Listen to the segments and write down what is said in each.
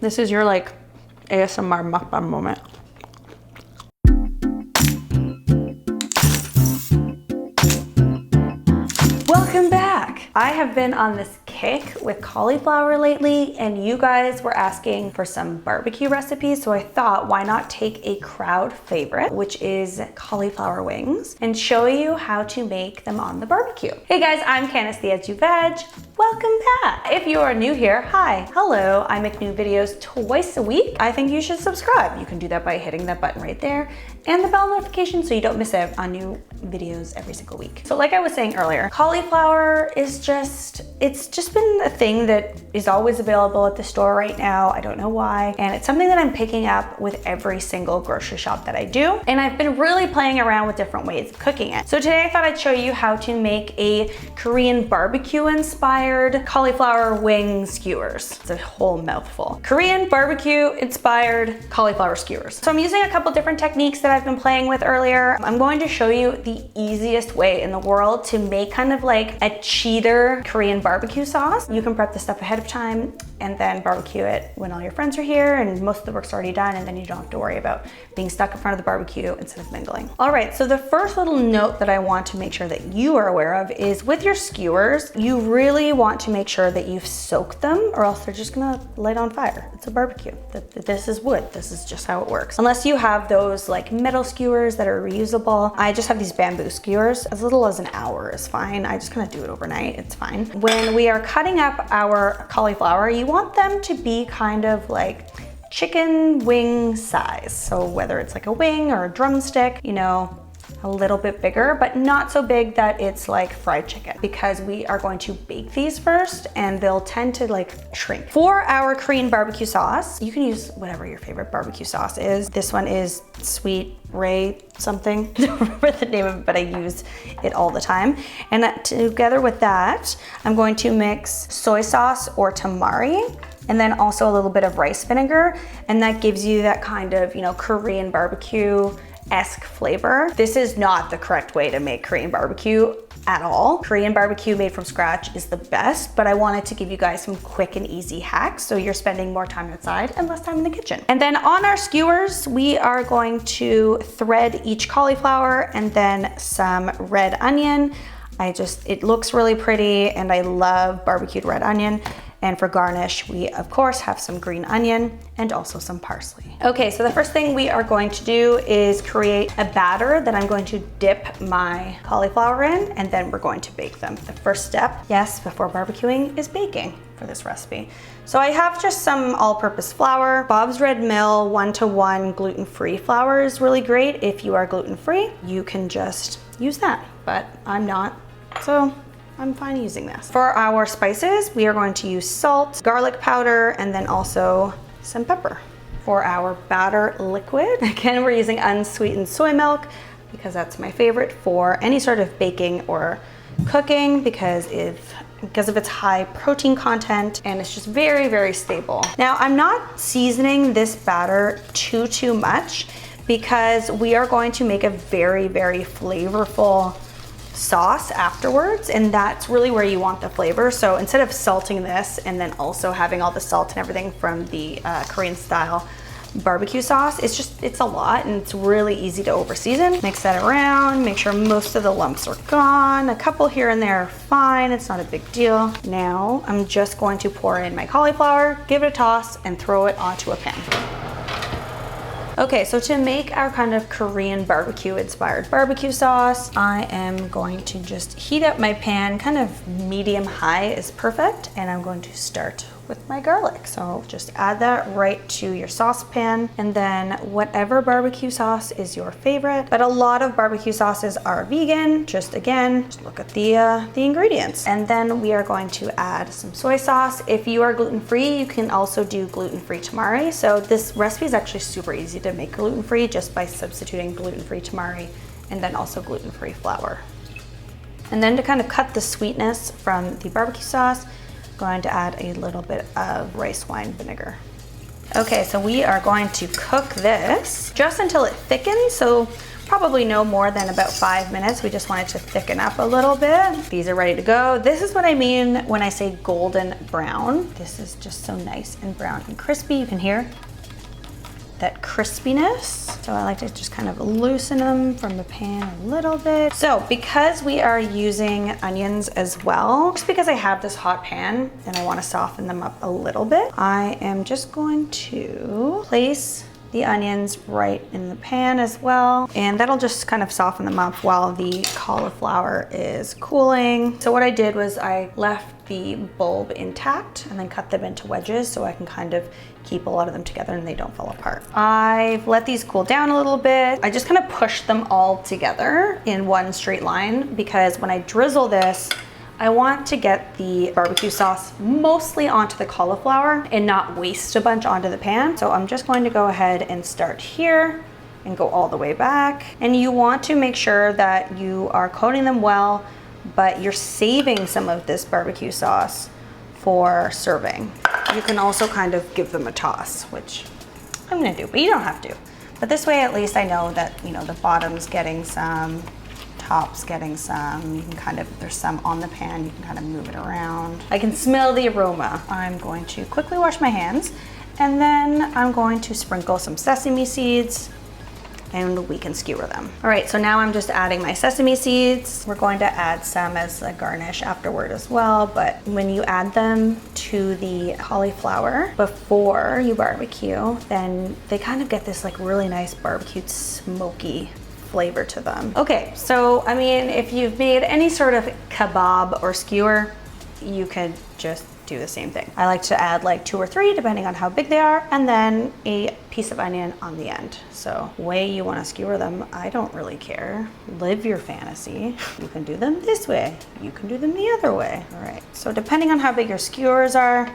This is your like ASMR mukbang moment. Welcome back. I have been on this kick with cauliflower lately, and you guys were asking for some barbecue recipes, so I thought why not take a crowd favorite, which is cauliflower wings, and show you how to make them on the barbecue. Hey guys, I'm Candace the Edgy Veg. Welcome back. If you are new here, hi, hello. I make new videos twice a week. I think you should subscribe. You can do that by hitting that button right there and the bell notification so you don't miss out on new videos every single week. So like I was saying earlier, cauliflower is it's just been a thing that is always available at the store right now. I don't know why. And it's something that I'm picking up with every single grocery shop that I do. And I've been really playing around with different ways of cooking it. So today I thought I'd show you how to make a Korean barbecue inspired cauliflower wing skewers. It's a whole mouthful. Korean barbecue inspired cauliflower skewers. So I'm using a couple different techniques that I've been playing with earlier. I'm going to show you the easiest way in the world to make kind of like a cheater Korean barbecue sauce. You can prep this stuff ahead of time and then barbecue it when all your friends are here and most of the work's already done, and then you don't have to worry about being stuck in front of the barbecue instead of mingling. All right, so the first little note that I want to make sure that you are aware of is with your skewers, you really want to make sure that you've soaked them or else they're just gonna light on fire. It's a barbecue. This is wood. This is just how it works. Unless you have those like metal skewers that are reusable. I just have these bamboo skewers. As little as an hour is fine. I just kind of do it overnight. It's fine. When we are cutting up our cauliflower, you want them to be kind of like chicken wing size. So whether it's like a wing or a drumstick, you know, a little bit bigger, but not so big that it's like fried chicken, because we are going to bake these first and they'll tend to like shrink. For our Korean barbecue sauce, you can use whatever your favorite barbecue sauce is. This one is Sweet Ray something. I don't remember the name of it, but I use it all the time. And that, together with that, I'm going to mix soy sauce or tamari, and then also a little bit of rice vinegar. And that gives you that kind of, you know, Korean barbecue-esque flavor. This is not the correct way to make Korean barbecue at all. Korean barbecue made from scratch is the best, but I wanted to give you guys some quick and easy hacks so you're spending more time outside and less time in the kitchen. And then on our skewers, we are going to thread each cauliflower and then some red onion. It looks really pretty and I love barbecued red onion. And for garnish, we of course have some green onion and also some parsley. Okay, so the first thing we are going to do is create a batter that I'm going to dip my cauliflower in, and then we're going to bake them. The first step, yes, before barbecuing, is baking for this recipe. So I have just some all-purpose flour. Bob's Red Mill 1-to-1 gluten-free flour is really great. If you are gluten-free, you can just use that, but I'm not, so I'm fine using this. For our spices, we are going to use salt, garlic powder, and then also some pepper. For our batter liquid, again, we're using unsweetened soy milk because that's my favorite for any sort of baking or cooking because of its high protein content, and it's just very, very stable. Now, I'm not seasoning this batter too much because we are going to make a very, very flavorful sauce afterwards, and that's really where you want the flavor. So instead of salting this and then also having all the salt and everything from the Korean style barbecue sauce, it's a lot and it's really easy to over season. Mix that around, make sure most of the lumps are gone. A couple here and there are fine, it's not a big deal. Now I'm just going to pour in my cauliflower, give it a toss, and throw it onto a pan. Okay, so to make our kind of Korean barbecue inspired barbecue sauce, I am going to just heat up my pan, kind of medium high is perfect, and I'm going to start with my garlic. So just add that right to your saucepan, and then whatever barbecue sauce is your favorite, but a lot of barbecue sauces are vegan. Just look at the ingredients. And then we are going to add some soy sauce. If you are gluten-free, you can also do gluten-free tamari. So this recipe is actually super easy to make gluten-free just by substituting gluten-free tamari and then also gluten-free flour. And then to kind of cut the sweetness from the barbecue sauce, going to add a little bit of rice wine vinegar. Okay, so we are going to cook this just until it thickens. So Probably no more than about 5 minutes. We just want it to thicken up a little bit. These are ready to go. This is what I mean when I say golden brown. This is just so nice and brown and crispy. You can hear that crispiness. So I like to just kind of loosen them from the pan a little bit. So because we are using onions as well, just because I have this hot pan and I want to soften them up a little bit, I am just going to place the onions right in the pan as well. And that'll just kind of soften them up while the cauliflower is cooling. So what I did was I left the bulb intact and then cut them into wedges so I can kind of keep a lot of them together and they don't fall apart. I've let these cool down a little bit. I just kind of push them all together in one straight line because when I drizzle this, I want to get the barbecue sauce mostly onto the cauliflower and not waste a bunch onto the pan. So I'm just going to go ahead and start here and go all the way back. And you want to make sure that you are coating them well, but you're saving some of this barbecue sauce for serving. You can also kind of give them a toss, which I'm gonna do, but you don't have to. But this way, at least I know that, you know, the bottom's getting some, top's getting some. You can kind of, if there's some on the pan, you can kind of move it around. I can smell the aroma. I'm going to quickly wash my hands, and then I'm going to sprinkle some sesame seeds, and we can skewer them. All right, so now I'm just adding my sesame seeds. We're going to add some as a garnish afterward as well, but when you add them to the cauliflower before you barbecue, then they kind of get this like really nice barbecued smoky flavor to them. Okay, so I mean, if you've made any sort of kebab or skewer, you could just do the same thing. I like to add like 2 or 3 depending on how big they are, and then a piece of onion on the end. So way you want to skewer them, I don't really care. Live your fantasy. You can do them this way. You can do them the other way. All right, so depending on how big your skewers are,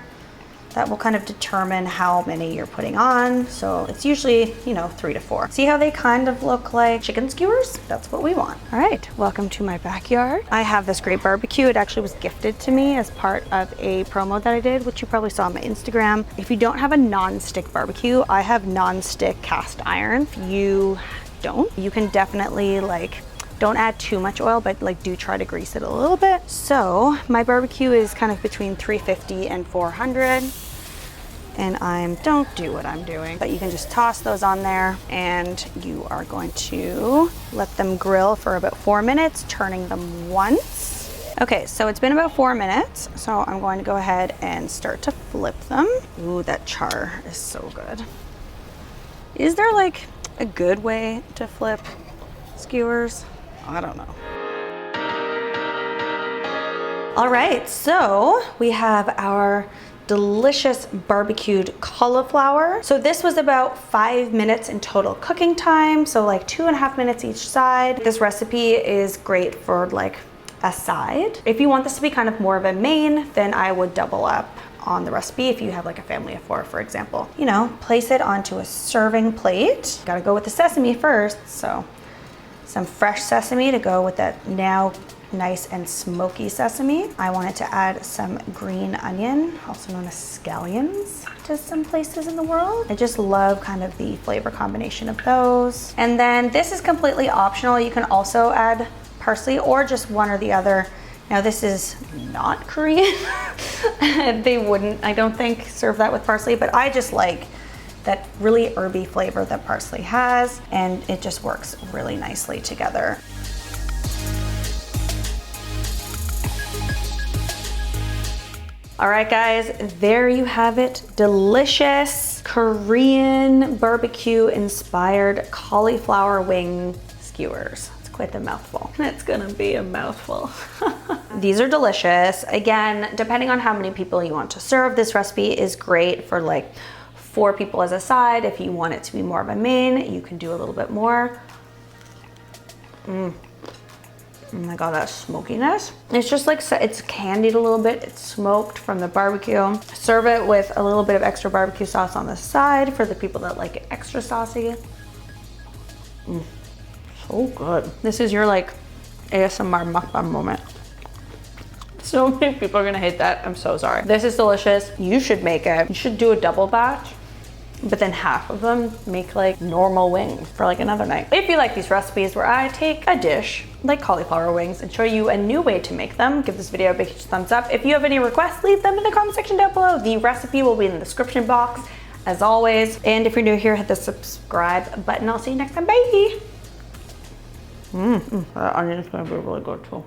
that will kind of determine how many you're putting on. So it's usually, you know, 3 to 4. See how they kind of look like chicken skewers? That's what we want. All right, welcome to my backyard. I have this great barbecue. It actually was gifted to me as part of a promo that I did, which you probably saw on my Instagram. If you don't have a non-stick barbecue, I have non-stick cast iron. If you don't, you can definitely don't add too much oil, but do try to grease it a little bit. So my barbecue is kind of between 350 and 400. And don't do what I'm doing, but you can just toss those on there, and you are going to let them grill for about 4 minutes, turning them once. Okay, so it's been about 4 minutes, so I'm going to go ahead and start to flip them. Ooh, that char is so good. Is there like a good way to flip skewers? I don't know. All right, so we have our delicious barbecued cauliflower. So this was about 5 minutes in total cooking time, so like 2.5 minutes each side. This recipe is great for like a side. If you want this to be kind of more of a main, then I would double up on the recipe if you have like a family of 4, for example. You know, place it onto a serving plate. Gotta go with the sesame first, so some fresh sesame to go with that now nice and smoky sesame. I wanted to add some green onion, also known as scallions, to some places in the world. I just love kind of the flavor combination of those. And then this is completely optional. You can also add parsley or just one or the other. Now this is not Korean. They wouldn't, I don't think, serve that with parsley, but I just like that really herby flavor that parsley has, and it just works really nicely together. All right, guys, there you have it. Delicious Korean barbecue inspired cauliflower wing skewers. It's quite the mouthful. It's gonna be a mouthful. These are delicious. Again, depending on how many people you want to serve, this recipe is great for like 4 people as a side. If you want it to be more of a main, you can do a little bit more. Oh my god, that smokiness. It's just like, it's candied a little bit. It's smoked from the barbecue. Serve it with a little bit of extra barbecue sauce on the side for the people that like it extra saucy. So good. This is your like ASMR mukbang moment. So many people are gonna hate that. I'm so sorry. This is delicious. You should make it. You should do a double batch but then half of them make like normal wings for like another night. If you like these recipes where I take a dish like cauliflower wings and show you a new way to make them, give this video a big thumbs up. If you have any requests, leave them in the comment section down below. The recipe will be in the description box as always. And if you're new here, hit the subscribe button. I'll see you next time. Bye. That onion's gonna be really good too.